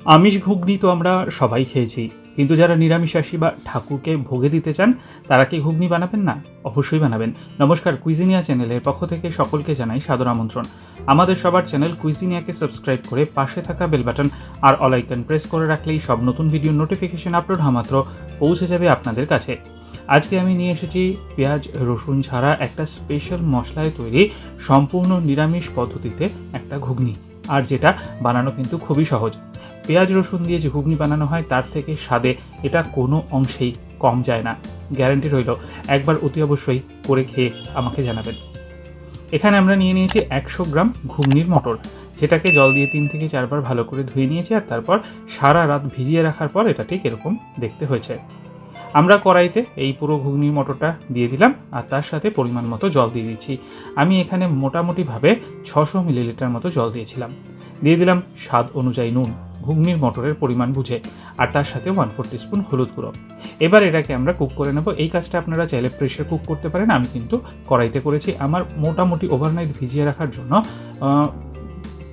আমিষ ঘুগনি তো আমরা সবাই খেয়েছি, কিন্তু যারা নিরামিষাশী বা ঠাকুরকে ভোগে দিতে চান তারা কি ঘুগনি বানাবেন না? অবশ্যই বানাবেন। নমস্কার, কুইজিনিয়া চ্যানেলের পক্ষ থেকে সকলকে জানাই সাদর আমন্ত্রণ। আমাদের সবার চ্যানেল কুইজিনিয়াকে সাবস্ক্রাইব করে পাশে থাকা বেল বাটন আর অল আইকন প্রেস করে রাখলেই সব নতুন ভিডিওর নোটিফিকেশন আপলোড হওয়া মাত্র পৌঁছে যাবে আপনাদের কাছে। আজকে আমি নিয়ে এসেছি পেঁয়াজ রসুন ছাড়া একটা স্পেশাল মশলায় তৈরি সম্পূর্ণ নিরামিষ পদ্ধতিতে একটা ঘুগনি, আর যেটা বানানো কিন্তু খুবই সহজ। পেঁয়াজ রসুন দিয়ে যে ঘুগনি বানানো হয় তার থেকে স্বাদে এটা কোনো অংশেই কম যায় না। গ্যারান্টি রইল, একবার অতি অবশ্যই করে খেয়ে আমাকে জানাবেন। এখানে আমরা নিয়ে নিয়েছি 100 গ্রাম ঘুগনির মটর, যেটাকে জল দিয়ে 3 থেকে 4 বার ভালো করে ধুয়ে নিয়েছি, আর তারপর সারা রাত ভিজিয়ে রাখার পর এটা ঠিক এরকম দেখতে হয়েছে। আমরা কড়াইতে এই পুরো ঘুগনির মটরটা দিয়ে দিলাম, আর তার সাথে পরিমাণ মতো জল দিয়ে দিচ্ছি। আমি এখানে মোটামুটিভাবে 600 মিলিলিটার মতো জল দিয়েছিলাম। দিয়ে দিলাম স্বাদ অনুযায়ী নুন, ঘুগনির মটরের পরিমাণ বুঝে, আর তার সাথে 1/4 টিস্পুন হলুদ গুঁড়ো। এবার এটাকে আমরা কুক করে নেব। এই কাজটা আপনারা চাইলে প্রেশার কুক করতে পারেন, আমি কিন্তু কড়াইতে করেছি। আমার মোটামুটি ওভারনাইট ভিজিয়ে রাখার জন্য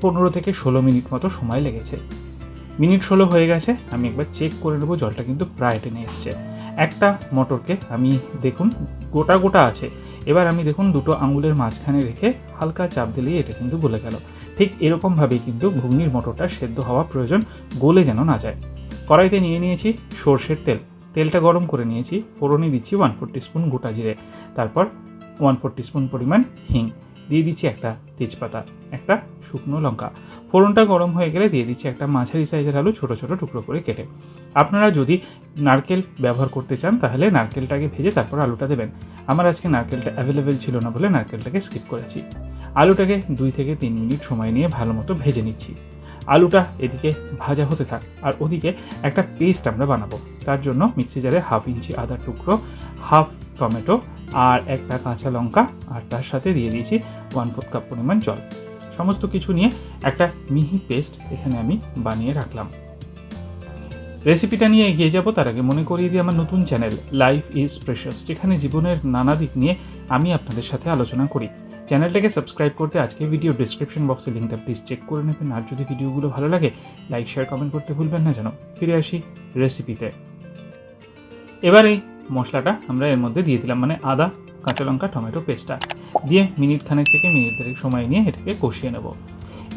15 থেকে 16 মিনিট মতো সময় লেগেছে। মিনিট 16 হয়ে গেছে, আমি একবার চেক করে নেবো। জলটা কিন্তু প্রায় টেনে এসছে। একটা মটরকে আমি দেখুন গোটা গোটা আছে। এবার আমি দেখুন দুটো আঙুলের মাঝখানে রেখে হালকা চাপ দিলেই এটা কিন্তু গলে গেল। ঠিক এরকমভাবেই কিন্তু ঘুগনির মটরটা সেদ্ধ হওয়া প্রয়োজন, গলে যেন না যায়। কড়াইতে নিয়ে নিয়েছি সর্ষের তেল। তেলটা গরম করে নিয়েছি। ফোড়নে দিচ্ছি 1/4 টিস্পুন গোটা জিরে, তারপর 1/4 টিস্পুন পরিমাণ হিং, দিয়ে দিচ্ছি একটা তেজপাতা, একটা শুকনো লঙ্কা। ফোড়নটা গরম হয়ে গেলে দিয়ে দিচ্ছি একটা মাঝারি সাইজের আলু ছোটো ছোটো টুকরো করে কেটে। আপনারা যদি নারকেল ব্যবহার করতে চান তাহলে নারকেলটাকে ভেজে তারপর আলুটা দেবেন। আমার আজকে নারকেলটা অ্যাভেলেবেল ছিল না বলে নারকেলটাকে স্কিপ করেছি। আলুটাকে 2 থেকে 3 মিনিট সময় নিয়ে ভালো মতো ভেজে নিচ্ছি। আলুটা এদিকে ভাজা হতে থাক, আর ওদিকে একটা পেস্ট আমরা বানাবো। তার জন্য মিক্সি জারে 1/2 ইঞ্চি আদার টুকরো, 1/2 টমেটো আর একটা কাঁচা লঙ্কা, আর তার সাথে দিয়ে দিয়েছি 1/4 কাপ পরিমাণ জল। সমস্ত কিছু নিয়ে একটা মিহি পেস্ট এখানে আমি বানিয়ে রাখলাম। রেসিপিটা নিয়ে এগিয়ে যাব তার আগে মনে করিয়ে দিই আমার নতুন চ্যানেল লাইফ ইজ প্রেশাস, যেখানে জীবনের নানা দিক নিয়ে আমি আপনাদের সাথে আলোচনা করি। চ্যানেলটাকে সাবস্ক্রাইব করতে আজকে ভিডিও ডিসক্রিপশন বক্সে লিঙ্কটা প্লিজ চেক করে নেবেন। আর যদি ভিডিওগুলো ভালো লাগে লাইক শেয়ার কমেন্ট করতে ভুলবেন না যেন। ফিরে আসি রেসিপিতে। এবার এই মশলাটা আমরা এর মধ্যে দিয়ে দিলাম, মানে আদা কাঁচা লঙ্কা টমেটো পেস্টটা দিয়ে মিনিট খানেক থেকে মিনিট দেড়েক সময় নিয়ে এটাকে কষিয়ে নেব।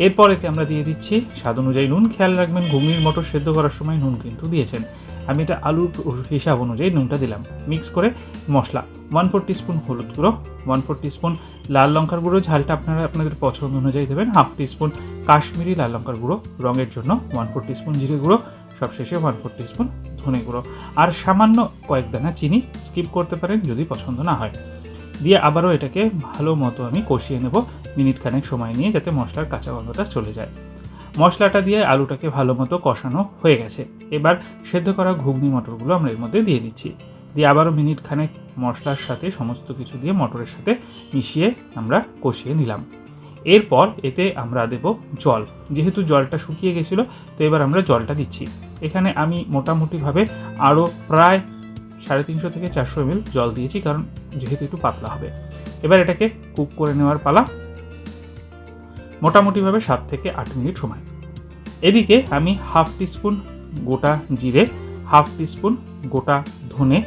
এরপর এতে আমরা দিয়ে দিচ্ছি স্বাদ অনুযায়ী নুন। খেয়াল রাখবেন ঘুগনির মটর সেদ্ধ করার সময় নুন কিন্তু দিয়েছেন। আমি এটা আলুর হিসাব অনুযায়ী নুনটা দিলাম। মিক্স করে মশলা 1/4 টিস্পুন হলুদ গুঁড়ো, 1/4 টিস্পুন লাল লঙ্কার গুঁড়ো, ঝালটা আপনারা আপনাদের পছন্দ অনুযায়ী দেবেন, 1/2 টিস্পুন কাশ্মীরি লাল লঙ্কার গুঁড়ো রঙের জন্য, 1/4 টিস্পুন জিরে গুঁড়ো, সবশেষে 1/4 টিস্পুন ধনে গুঁড়ো, আর সামান্য কয়েক দানা চিনি স্কিপ করতে পারেন যদি পছন্দ না হয়। দিয়ে আবারও এটাকে ভালো মতো আমি কষিয়ে নেব মিনিট খানেক সময় নিয়ে, যাতে মশলার কাঁচা গন্ধটা চলে যায়। মশলাটা দিয়ে আলুটাকে ভালো মতো কষানো হয়ে গেছে। এবার সেদ্ধ করা ঘুগনি মটরগুলো আমরা এর মধ্যে দিয়ে দিচ্ছি। দিয়ে আবারও মিনিট খানেক মশলার সাথে সমস্ত কিছু দিয়ে মটরের সাথে মিশিয়ে আমরা কষিয়ে নিলাম। এরপর এতে আমরা দেব জল। যেহেতু জলটা শুকিয়ে গেছিলো, তো এবার আমরা জলটা দিচ্ছি। এখানে আমি মোটামুটিভাবে আরও প্রায় 350 থেকে 400 ml জল দিয়েছি, কারণ যেহেতু একটু পাতলা হবে। এবার এটাকে কুক করে নেওয়ার পালা, মোটামুটিভাবে 7 থেকে 8 মিনিট সময়। এদিকে আমি 1/2 টিস্পুন গোটা জিরে, 1/2 টিস্পুন গোটা ধনে,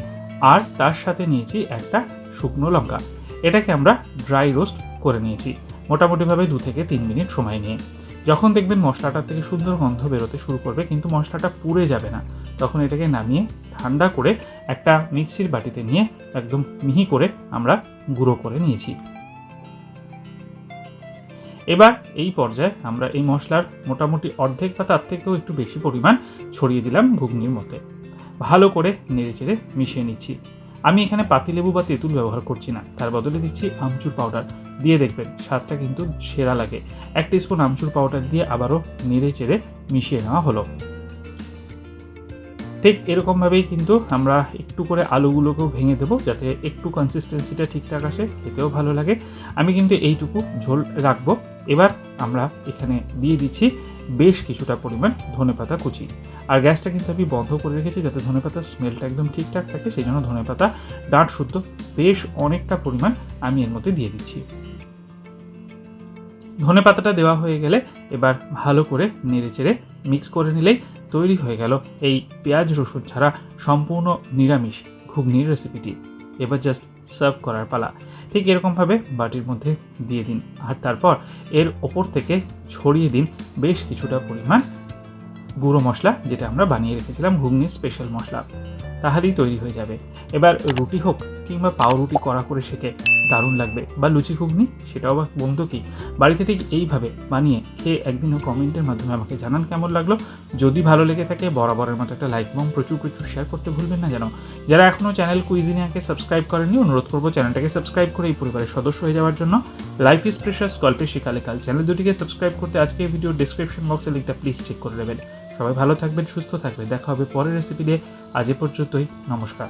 আর তার সাথে নিয়েছি একটা শুকনো লঙ্কা। এটাকে আমরা ড্রাই রোস্ট করে নিয়েছি মোটামুটিভাবে 2 থেকে 3 মিনিট সময় নিয়ে। যখন দেখবেন মশলাটার থেকে সুন্দর গন্ধ বেরোতে শুরু করবে, কিন্তু মশলাটা পুড়ে যাবে না, তখন এটাকে নামিয়ে ঠান্ডা করে একটা মিক্সির বাটিতে নিয়ে একদম মিহি করে আমরা গুঁড়ো করে নিয়েছি। এবার এই পর্যায়ে আমরা এই মশলার মোটামুটি অর্ধেক বা তার থেকেও একটু বেশি পরিমাণ ছড়িয়ে দিলাম ঘুগনির মধ্যে। ভালো করে নেড়েচেড়ে মিশিয়ে নিচ্ছি। আমি এখানে পাতিলেবু বা তেঁতুল ব্যবহার করছি না, তার বদলে দিচ্ছি আমচুর পাউডার। দিয়ে দেখবেন স্বাদটা কিন্তু সেরা লাগে। 1 টিস্পুন আমচুর পাউডার দিয়ে আবারও নেড়েচেড়ে মিশিয়ে নেওয়া হলো। ঠিক এরকমভাবেই কিন্তু আমরা একটু করে আলুগুলোকেও ভেঙে দেবো, যাতে একটু কনসিস্টেন্সিটা ঠিকঠাক আসে, খেতেও ভালো লাগে। আমি কিন্তু এইটুকু ঝোল রাখবো। এবার আমরা এখানে দিয়ে দিচ্ছি বেশ কিছুটা পরিমাণ ধনেপাতা কুচি। আর গ্যাসটা কিন্তু আমি বন্ধ করে রেখেছি, যাতে ধনেপাতার স্মেলটা একদম ঠিকঠাক থাকে। সেই জন্য ধনেপাতা ডাঁট শুদ্ধ বেশ অনেকটা পরিমাণ আমি এর মধ্যে দিয়ে দিচ্ছি। ধনেপাতাটা দেওয়া হয়ে গেলে এবার ভালো করে নেড়েচেড়ে মিক্স করে নিলেই তৈরি হয়ে গেল এই পেঁয়াজ রসুন ছাড়া সম্পূর্ণ নিরামিষ ঘুগনির রেসিপিটি। এবার জাস্ট সার্ভ করার পালা। ঠিক এরকমভাবে বাটির মধ্যে দিয়ে দিন, আর তারপর এর ওপর থেকে ছড়িয়ে দিন বেশ কিছুটা পরিমাণ গুঁড়ো মশলা, যেটা আমরা বানিয়ে রেখেছিলাম ঘুগনির স্পেশাল মশলা। তাহলেই তৈরি হয়ে যাবে। এবার রুটি হোক কিংবা পাউরুটি কড়া করে সেকে দারুণ লাগবে, বা লুচি ঘুগনি, সেটাও বা বন্ধু কি বাড়িতে ঠিক এইভাবে বানিয়ে খেয়ে একদিনও কমেন্টের মাধ্যমে আমাকে জানান কেমন লাগলো। যদি ভালো লেগে থাকে বরাবরের মতো একটা লাইক এবং প্রচুর শেয়ার করতে ভুলবেন না যেন। যারা এখনও চ্যানেল কুইজিনিয়াকে সাবস্ক্রাইব করেননি, অনুরোধ করবো চ্যানেলটাকে সাবস্ক্রাইব করে এই পরিবারের সদস্য হয়ে যাওয়ার জন্য। লাইফ ইজ প্রেশাস গল্পের শিকালে কাল চ্যানেল দুটিকে সাবস্ক্রাইব করতে আজকে এই ভিডিওর ডিসক্রিপশন বক্সে লিঙ্কটা প্লিজ চেক করে নেবেন। সবাই ভালো থাকবেন, সুস্থ থাকবেন, দেখা হবে পরের রেসিপি দিয়ে। আজ এ পর্যন্তই, নমস্কার।